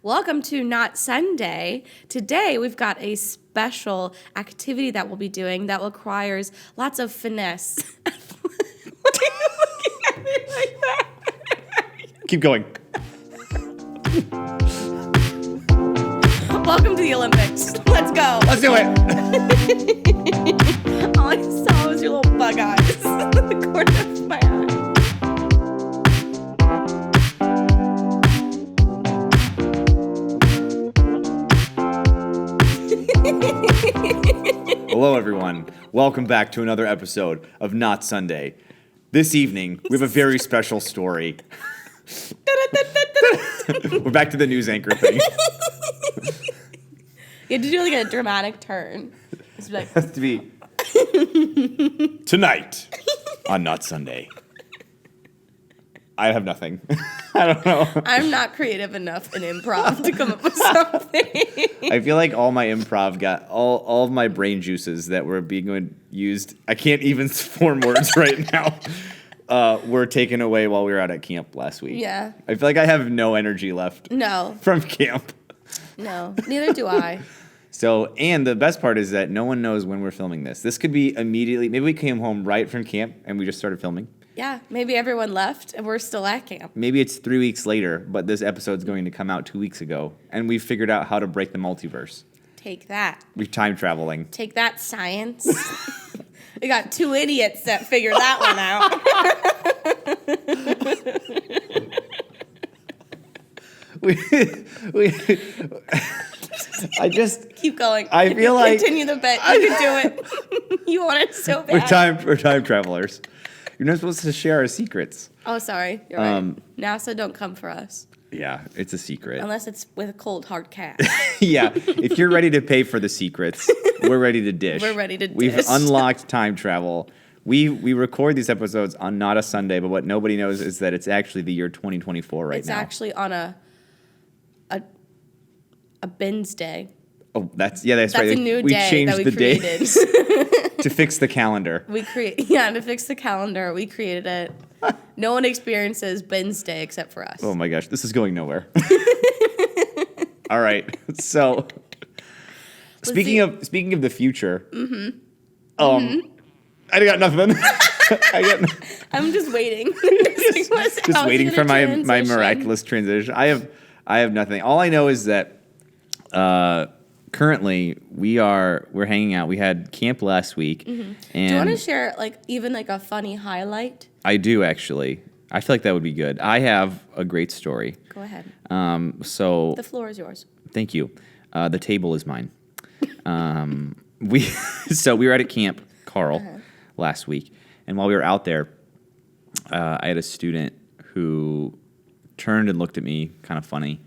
Welcome to Not Sunday. Today we've got a special activity that we'll be doing that requires lots of finesse. Why are you looking at me like that? Keep going. Welcome to the Olympics. Let's go. Let's do it. All I saw was your little bug eyes in the corner of my eye. Hello, everyone. Welcome back to another episode of Not Sunday. This evening, we have a very special story. We're back to the news anchor thing. You had to do like a dramatic turn. It's like, It has to be tonight on Not Sunday. I have nothing. I don't know. I'm not creative enough in improv to come up with something. I feel like all my improv got all of my brain juices that were being used. I can't even form words right now. Were taken away while we were out at camp last week. Yeah. I feel like I have no energy left No, from camp. no, neither do I. So, and the best part is that no one knows when we're filming this. This could be immediately. Maybe we came home right from camp and we just started filming. Yeah, maybe everyone left and we're still at camp. Maybe it's 3 weeks later, but this episode's going to come out 2 weeks ago, and we've figured out how to break the multiverse. Take that. We're time traveling. Take that, science. We got two idiots that figured that one out. I just Keep going. I feel like Continue the bit. You can do it. You want it so bad. we're time travelers. You're not supposed to share our secrets. Oh, sorry. You're right. NASA don't come for us. Yeah, it's a secret. Unless it's with a cold, hard cash. Yeah, if you're ready to pay for the secrets, we're ready to dish. We're ready to We've dish. unlocked time travel. We record these episodes on not a Sunday, but what nobody knows is that it's actually the year 2024 right It's now. actually on a Ben's day. Oh, that's right. That's a new we day changed that we the created. day to fix the calendar. To fix the calendar, we created it. No one experiences Ben's day except for us. Oh my gosh, this is going nowhere. All right, so speaking of the future, I got nothing. I'm just waiting. just waiting for my miraculous transition. I have nothing. All I know is that currently we're hanging out. We had camp last week, and Do you want to share even a funny highlight? I do actually. I feel like that would be good. I have a great story. Go ahead. So The floor is yours. thank you. The table is mine. We were at a camp, Carl, last week, and while we were out there, I had a student who turned and looked at me kind of funny,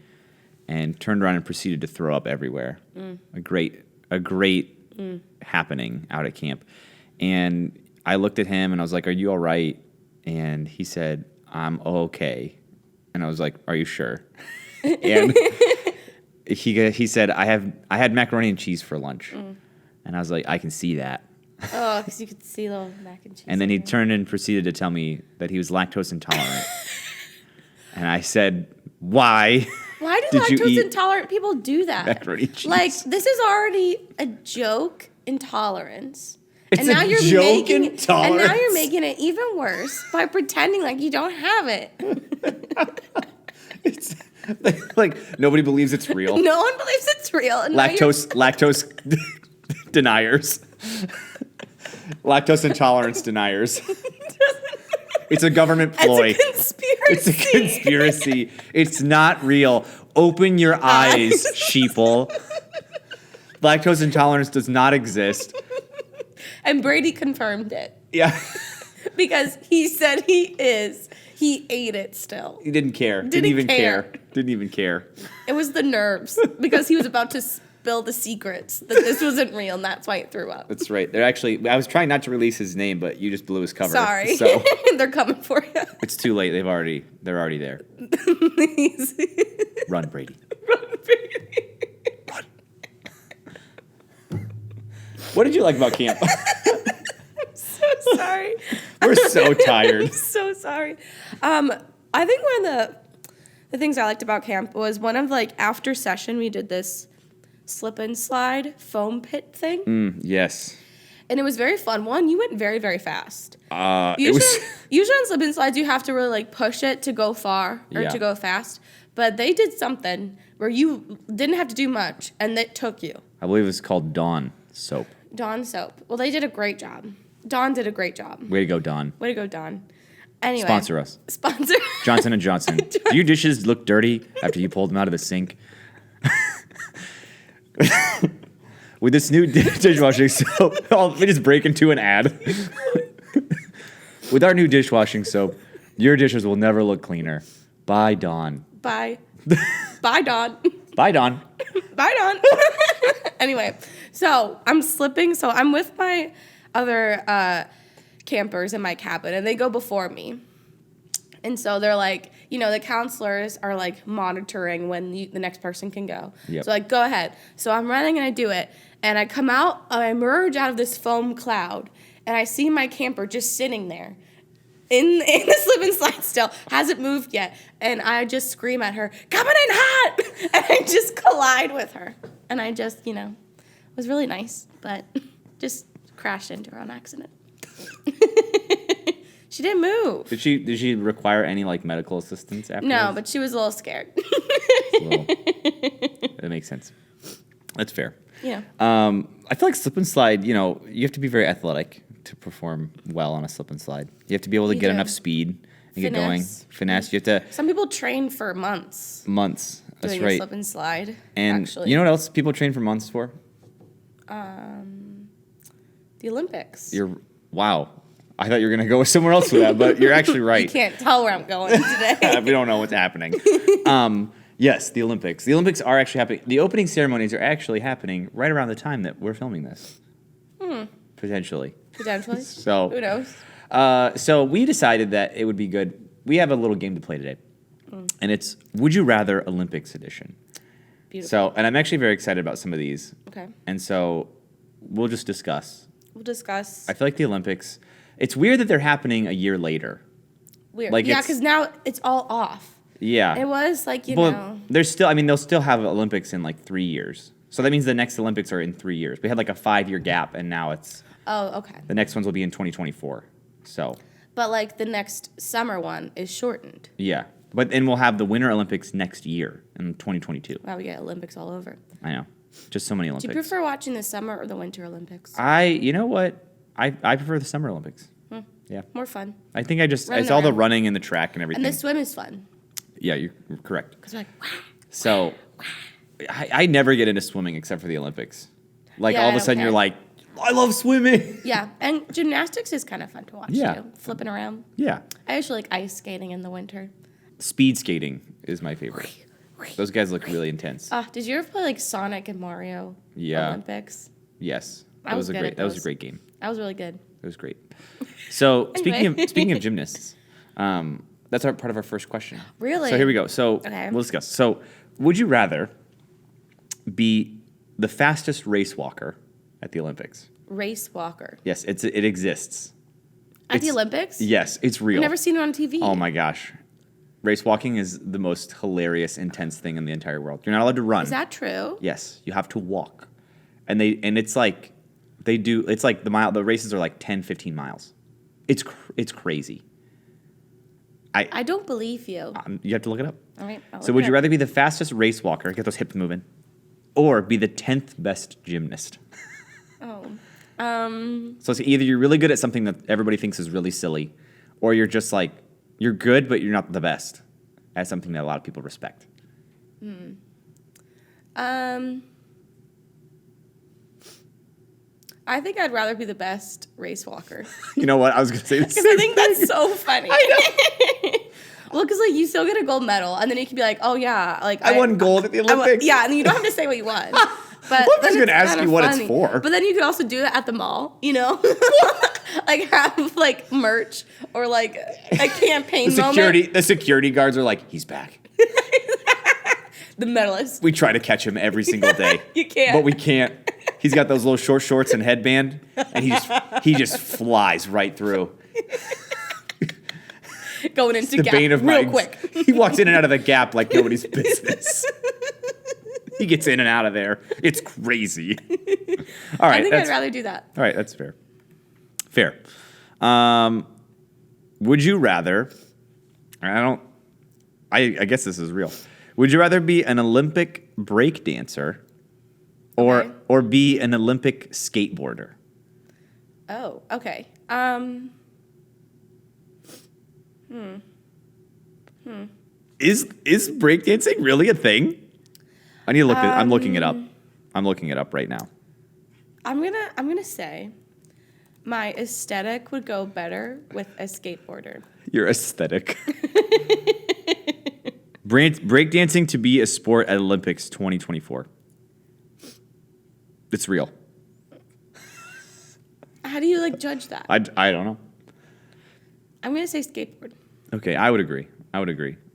and turned around and proceeded to throw up everywhere. A great happening out at camp, and I looked at him and I was like, "Are you all right?" And he said, "I'm okay." And I was like, "Are you sure?" And he said, I had macaroni and cheese for lunch. And I was like, "I can see that." Oh, because you could see little mac and cheese. And then he turned and proceeded to tell me that he was lactose intolerant. And I said, "Why?" Why do Did you lactose eat intolerant people do that? macaroni and cheese? This is already a joke intolerance. It's a joke intolerance. And now you're making it even worse by pretending like you don't have it. It's like nobody believes it's real. No one believes it's real. And now Lactose deniers. Lactose intolerance deniers. It's a government ploy. It's a conspiracy. It's a conspiracy. It's not real. Open your eyes, sheeple. Lactose intolerance does not exist. And Brady confirmed it. Yeah. Because he said he ate it still. He didn't care. Didn't even care. care. Didn't even care. It was the nerves because he was about to spill the secrets that this wasn't real, and that's why it threw up. That's right. I was trying not to release his name, but you just blew his cover. Sorry. So They're coming for you. it's too late. They're already there. Run, Brady. Run, Brady. Run. What did you like about camp? So sorry. We're so tired. I'm so sorry. I think one of the things I liked about camp was one of like after session we did this slip and slide foam pit thing. Yes. And it was very fun. One, you went very, very fast. It Usually, was. usually on slip and slides, you have to really like push it to go far or Yeah. to go fast. But they did something where you didn't have to do much, and it took you. I believe it's called Dawn soap. Dawn soap. Well, they did a great job. Dawn did a great job. Way to go, Dawn. Way to go, Dawn. Anyway, Sponsor us. Sponsor. Johnson and Johnson. Do your dishes look dirty after you pulled them out of the sink? With this new dishwashing soap, let me just break into an ad. With our new dishwashing soap, your dishes will never look cleaner. Bye, Dawn. Bye. Bye, Dawn. Bye, Dawn. Bye, Dawn. Anyway, so I'm slipping. So I'm with my other campers in my cabin, and they go before me. And so they're like, the counselors are like monitoring when the next person can go. Yep. So like, go ahead. So I'm running and I do it. And I come out, I emerge out of this foam cloud, and I see my camper just sitting there in the slip and slide still, hasn't moved yet. And I just scream at her, coming in hot! And I just collide with her. And I just, it was really nice, but just crashed into her on accident. She didn't move. Did she require any like medical assistance after? No, but she was a little scared. Well, that makes sense. That's fair. Yeah. I feel like slip and slide, you have to be very athletic to perform well on a slip and slide. You have to be able to You get do. enough speed and get going. Finesse. Finesse. You have to Some people train for months months. That's doing a right. slip and slide. And actually. you know what else people train for months for? The Olympics. Wow. I thought you were gonna go somewhere else with that, but you're actually right. You can't tell where I'm going today. We don't know what's happening. Yes, the Olympics. The Olympics are actually happening. The opening ceremonies are actually happening right around the time that we're filming this. Potentially. Potentially. So Who knows? So we decided that it would be good. We have a little game to play today, and it's Would You Rather Olympics edition. Beautiful. So, and I'm actually very excited about some of these. Okay. And so we'll just discuss. We'll discuss. I feel like the Olympics. It's weird that they're happening a year later. Weird. like Yeah, it's- because now it's all off. Yeah. It was like, Well, there's still. I mean, they'll still have Olympics in like 3 years. So that means the next Olympics are in 3 years. We had like a 5-year gap, and now it's Oh, okay. the next ones will be in 2024. So But like the next summer one is shortened. yeah, but then we'll have the Winter Olympics next year in 2022. Wow, we get Olympics all over. I know, just so many Do Olympics. you prefer watching the summer or the winter Olympics? You know what? I prefer the Summer Olympics. Yeah, More fun. I think it's Running all the around. running and the track and everything. And the swim is fun. Yeah, you're correct. Because we're like, wow. So I never get into swimming except for the Olympics. Like Yeah, all I of a don't sudden care. you're like, I love swimming. Yeah, and gymnastics is kind of fun to watch Yeah. too. Flipping around. Yeah. I actually like ice skating in the winter. Speed skating is my favorite. Those guys look really intense. Did you ever play like Sonic and Mario Yeah. Olympics? Yes. I was good at That was a those. great game. That was really good. It was great. So Anyway. speaking of gymnasts, that's part of our first question. Really? So here we go. So Okay. we'll discuss. So would you rather be the fastest race walker at the Olympics? Race walker. Yes, it exists. At the It's- Olympics? Yes, it's real. I've never seen it on TV. Oh my gosh. Race walking is the most hilarious, intense thing in the entire world. You're not allowed to run. Is that true? Yes, you have to walk. And it's like the races are like 10, 15 miles. It's crazy. I don't believe you. You have to look it up. All right. I'll So look would it you up. rather be the fastest race walker, get those hips moving, or be the 10th best gymnast? Oh. So it's either you're really good at something that everybody thinks is really silly, or you're just like, you're good, but you're not the best at something that a lot of people respect. I think I'd rather be the best race walker. You know what? I was going to say this. Because I think that's so funny. Well, because like you still get a gold medal, and then you can be like, oh yeah, like I won gold at the I won- Olympics. yeah, and then you don't have to say what you won. But I'm just then gonna it's ask kinda you what it's funny. for. But then you could also do that at the mall, like have like merch or like a campaign moment. The security guards are like, he's back. The medalist. We try to catch him every single day. You can't. But we can't. He's got those little short shorts and headband, and he just flies right through. going into The Gap bane of real my quick. He walks in and out of the Gap like nobody's business. He gets in and out of there. It's crazy. All right, I think I'd rather do that. all right. That's fair. Fair. Would you rather? I guess this is real. Would you rather be an Olympic break dancer, Okay. or be an Olympic skateboarder? Oh, okay. Is breakdancing really a thing? I need to look. I'm looking it up. I'm looking it up right now. I'm gonna say my aesthetic would go better with a skateboarder. Your aesthetic. Breakdancing to be a sport at Olympics 2024. It's real. How do you like judge that? I don't know. I'm gonna say skateboard. Okay, I would agree.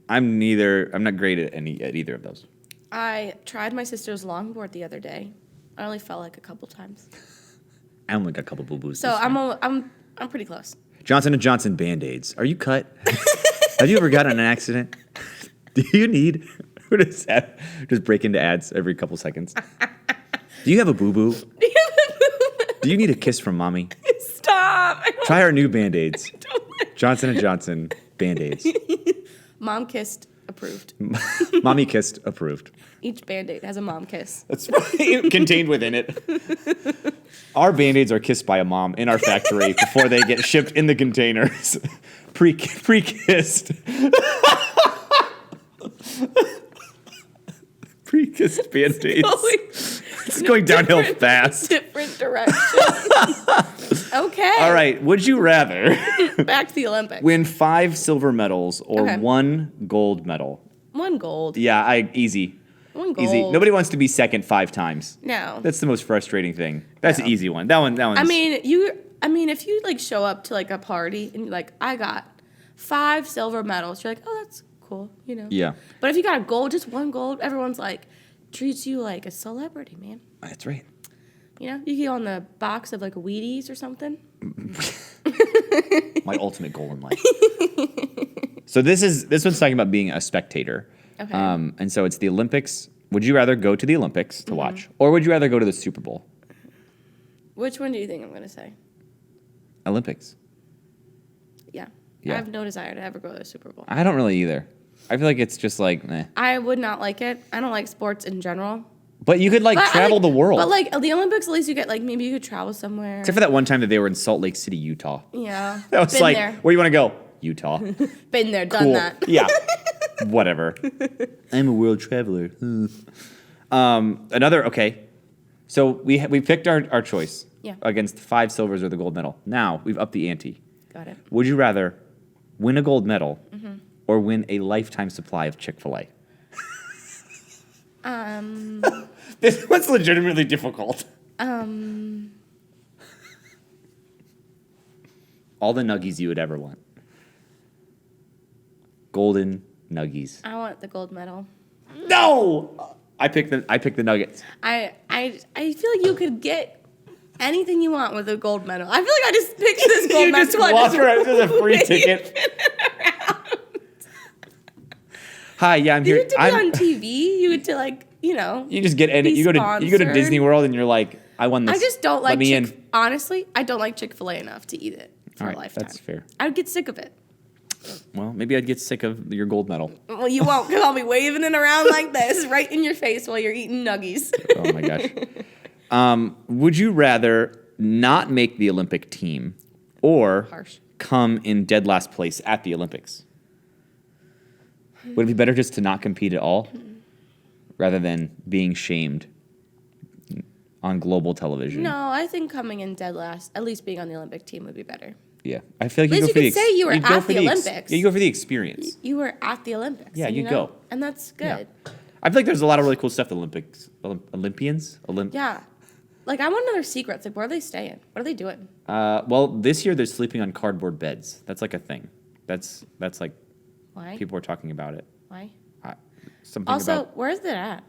I'm not great at either of those. I tried my sister's longboard the other day. I only fell like a couple times. I only got a couple boo-boos. So this time. I'm pretty close. Johnson & Johnson Band-Aids. Are you cut? Have you ever gotten in an accident? Do you need... What is that? Just break into ads every couple seconds. Do you have a boo-boo? Do you need a kiss from mommy? Stop! Try our new Band-Aids. Johnson & Johnson Band-Aids. Mom kissed approved. Mommy kissed approved. Each Band-Aid has a mom kiss. That's right. Contained within it. Our Band-Aids are kissed by a mom in our factory before they get shipped in the containers. Pre-kissed. Pre-kissed Band-Aids. It's going downhill fast. Different direction. Okay. All right. Would you rather Back to the Olympics. win 5 silver medals or Okay. 1 gold medal? 1 gold. Yeah, easy. 1 gold. Easy. Nobody wants to be second 5 times. No. That's the most frustrating thing. That's an easy one. That one's I mean, if you like show up to like a party and you're like, I got 5 silver medals, you're like, oh, that's cool, you know. Yeah. But if you got a gold, just 1 gold, everyone's like, treats you like a celebrity, man. That's right. You know, you get on the box of like Wheaties or something. My ultimate goal in life. So this one's talking about being a spectator. Okay. And so it's the Olympics. Would you rather go to the Olympics to watch, or would you rather go to the Super Bowl? Which one do you think I'm gonna say? Olympics. Yeah. Yeah. I have no desire to ever go to the Super Bowl. I don't really either. I feel like it's just like, eh. I would not like it. I don't like sports in general. But you could like But I travel like- the world. But like the Olympics, at least you get like maybe you could travel somewhere. Except for that one time that they were in Salt Lake City, Utah. Yeah. That was Been like, there. where do you want to go? Utah. Been there, done Cool. that. Yeah. Whatever. I'm a world traveler. Okay. So we picked our choice. Yeah. Against 5 silvers or the gold medal. Now we've upped the ante. Got it. Would you rather win a gold medal or win a lifetime supply of Chick-fil-A? This one's legitimately difficult. All the nuggies you would ever want. Golden nuggies. I want the gold medal. No! I picked the nuggets. I feel like you could get anything you want with a gold medal. I feel like I just picked this gold You medal. just walk around with a free ticket. Hi, yeah, I'm You here. get to be on TV. You get to like, you know. You just get any. be You go to sponsored. Disney World and you're like, I won this. I just don't Let like me in. honestly, I don't like Chick-fil-A enough to eat it for All a right, lifetime. that's fair. I would get sick of it. Well, maybe I'd get sick of your gold medal. Well, you won't, because I'll be waving it around like this right in your face while you're eating nuggies. Oh my gosh. Would you rather not make the Olympic team or Harsh. come in dead last place at the Olympics? Would it be better just to not compete at all rather than being shamed on global television? No, I think coming in dead last, at least being on the Olympic team would be better. Yeah. I feel like At you go least for you the could say you were you'd go at for the ex- Olympics. Yeah, you go for the experience. You were at the Olympics. Yeah, you you'd know? go. And that's good. I feel like there's a lot of really cool stuff at the Olympics. Olympians? Yeah. Like, I want to know their secrets. Like, where are they staying? What are they doing? Well, this year they're sleeping on cardboard beds. That's like a thing. That's like Why? people are talking about it. Why? Something Also, where is it at?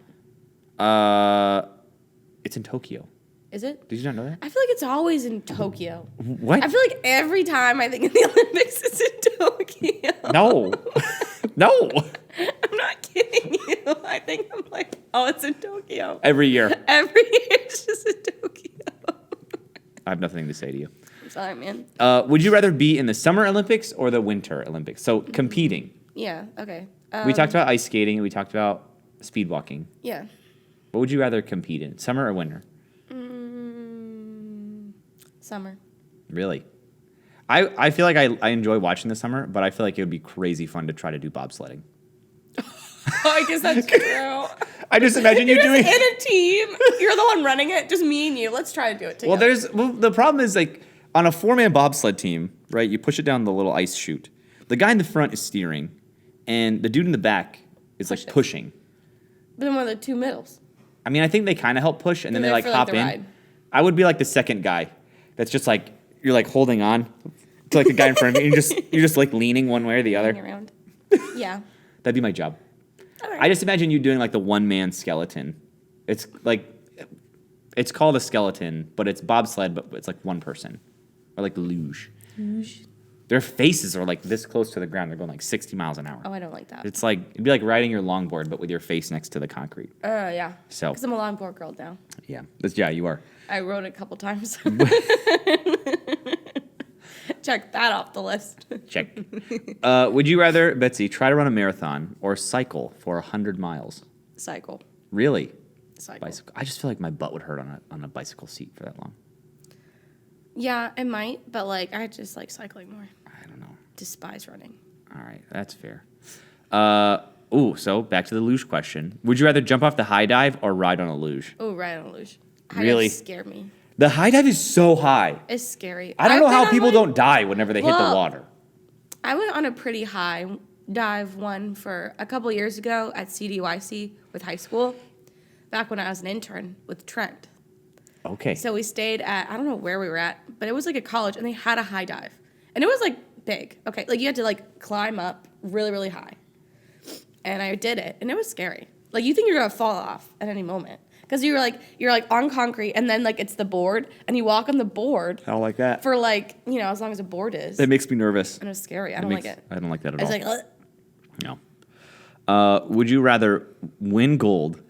about. It's in Tokyo. Is it? Did you not know that? I feel like it's always in Tokyo. What? I feel like every time I think of the Olympics, it's in Tokyo. Tokyo. No. No. I'm not kidding you. I think I'm like, oh, it's in Tokyo. Every year. Every year it's just in Tokyo. I have nothing to say to you. I'm sorry, man. Would you rather be in the Summer Olympics or the Winter Olympics? So competing. Yeah, okay. We talked about ice skating and we talked about speed walking. Yeah. What would you rather compete in, summer or winter? Summer. Really? I feel like I enjoy watching the summer, but I feel like it would be crazy fun to try to do bobsledding. I guess that's true. I just imagine you You're doing. just in a team. You're the one running it. Just me and you. Let's try to do it together. Well, the problem is like on a 4-man bobsled team, right? You push it down the little ice chute. The guy in the front is steering, and the dude in the back is like pushing. But then one of the two middles. I mean, I think they kind of help push, and then They're they like there for, hop the in. ride. I would be like the second guy. That's just like you're like holding on to like the guy in front of you. You're just like leaning one way or the Hanging other. around. Yeah. That'd be my job. All right. I just imagine you doing like the 1-man skeleton. It's like it's called a skeleton, but it's bobsled, but it's like one person, or like luge. Their faces are like this close to the ground. They're going like 60 miles an hour. Oh, I don't like that. It's like it'd be like riding your longboard, but with your face next to the concrete. Yeah. So- Because I'm a longboard girl now. Yeah, yeah, you are. I rode it a couple times. Check that off the list. Check. Would you rather, Betsy, try to run a marathon or cycle for 100 miles? Cycle. Really? Cycle. Bicycle. I just feel like my butt would hurt on a bicycle seat for that long. Yeah, it might, but like I just like cycling more. I don't know. Despise running. All right, that's fair. So back to the luge question. Would you rather jump off the high dive or ride on a luge? Oh, right on a luge. High Really? dives scare me. The high dive is so high. It's scary. I don't know I've how been on people one- don't die whenever they hit the Well, water. I went on a pretty high dive one for a couple years ago at CDYC with high school, back when I was an intern with Trent. Okay. So we stayed at, I don't know where we were at, but it was like a college and they had a high dive. And it was like big. Okay. Like you had to like climb up really, really high. And I did it and it was scary. Like you think you're going to fall off at any moment. Because you're like on concrete and then like it's the board and you walk on the board I don't like that. for like, you know, as long as the board is. That makes me nervous. And it's scary. I don't like it. I don't like that at It's all. like, ugh. No. Would you rather win gold?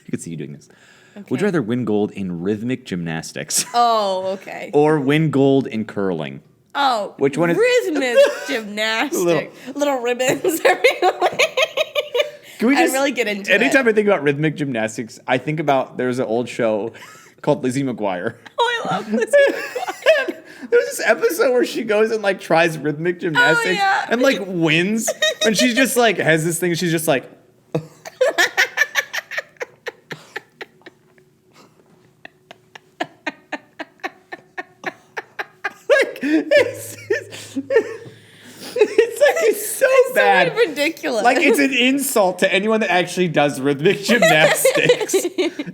I could see you doing this. Would Okay. you rather win gold in rhythmic gymnastics Oh, okay. or win gold in curling? Oh, Which one is- rhythmic gymnastics? Little ribbons everywhere. Can we I'd really get into Anytime it. I think about rhythmic gymnastics, I think about there's an old show called Lizzie McGuire. Oh, I love Lizzie McGuire. There's this episode where she goes and like tries rhythmic gymnastics yeah. and like wins, and she's just like has this thing. She's just like. It's so bad. So ridiculous. Like it's an insult to anyone that actually does rhythmic gymnastics.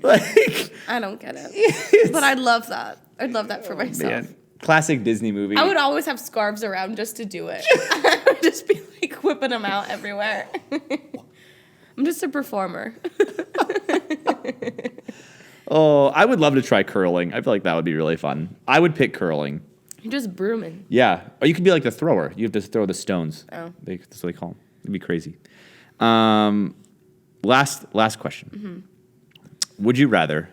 Like I don't get it. But I'd love that. I'd love that for myself. man, classic Disney movie. I would always have scarves around just to do it. I would just be like whipping them out everywhere. I'm just a performer. Oh, I would love to try curling. I feel like that would be really fun. I would pick curling. You're just brooming. Yeah, or you could be like the thrower. You have to throw the stones. Oh. That's what they call them. It'd be crazy. Last question. Mm-hmm. Would you rather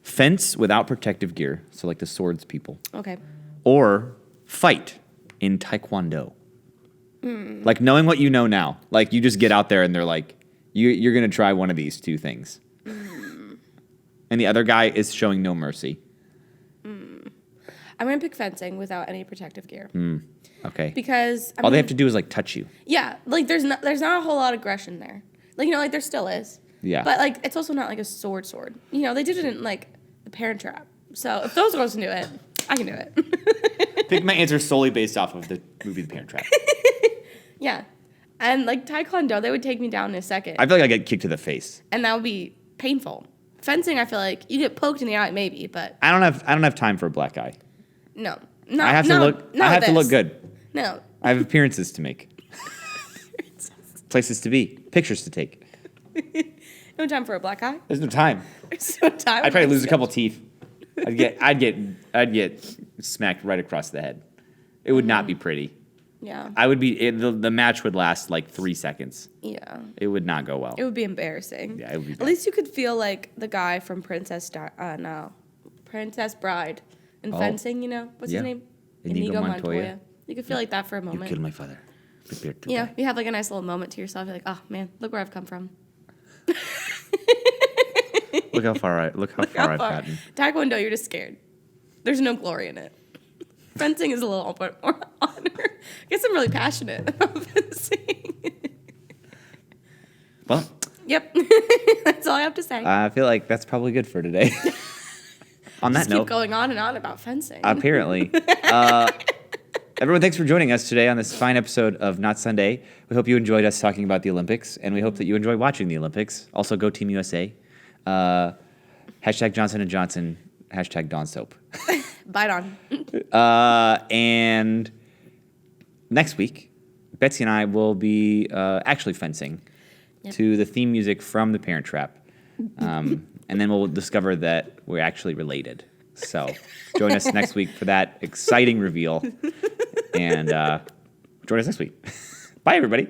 fence without protective gear, so like the swords people, Okay. or fight in Taekwondo? Like knowing what you know now, like you just get out there and they're like, you're gonna try one of these two things, and the other guy is showing no mercy. I'm gonna pick fencing without any protective gear Okay. because All they have to do is like touch you. yeah, like there's not a whole lot of aggression there. Like you know, like there still is. Yeah. But like it's also not like a sword. You know, they did it in like The Parent Trap. So if those girls can do it, I can do it. Pick my answer solely based off of the movie The Parent Trap. Yeah, and like Taekwondo, they would take me down in a second, I feel like I get kicked to the face. and that would be painful. Fencing, I feel like you get poked in the eye maybe, but I don't have time for a black eye. no, no. I have to look good. No, I have appearances to make. Places to be, pictures to take. no time for a black eye. There's no time. There's no time. I'd probably lose a couple teeth. I'd get smacked right across the head. It would not be pretty. Yeah. The match would last like 3 seconds. Yeah. It would not go well. It would be embarrassing. Yeah, it would be At bad. least you could feel like the guy from Princess Bride in Oh. fencing, you know? What's Yeah. his name? Inigo Montoya. You could feel like that for a moment. my father. Prepare to You know, die. you have like a nice little moment to yourself. You're like, oh man, look where I've come from. Look how far I've gotten. Taekwondo, you're just scared. There's no glory in it. Fencing is a little bit more honor. I guess I'm really passionate about fencing. Well, Yep. That's all I have to say. I feel like that's probably good for today. On that Just keep note, going on and on about fencing. apparently. Everyone, thanks for joining us today on this fine episode of Not Sunday. We hope you enjoyed us talking about the Olympics, and we hope that you enjoy watching the Olympics. Also, go Team USA. Hashtag Johnson & Johnson. Hashtag Dawn Soap. Bite on. And next week, Betsy and I will be actually fencing to the theme music from The Parent Trap. And then we'll discover that we're actually related. So join us next week for that exciting reveal. And join us next week. Bye, everybody.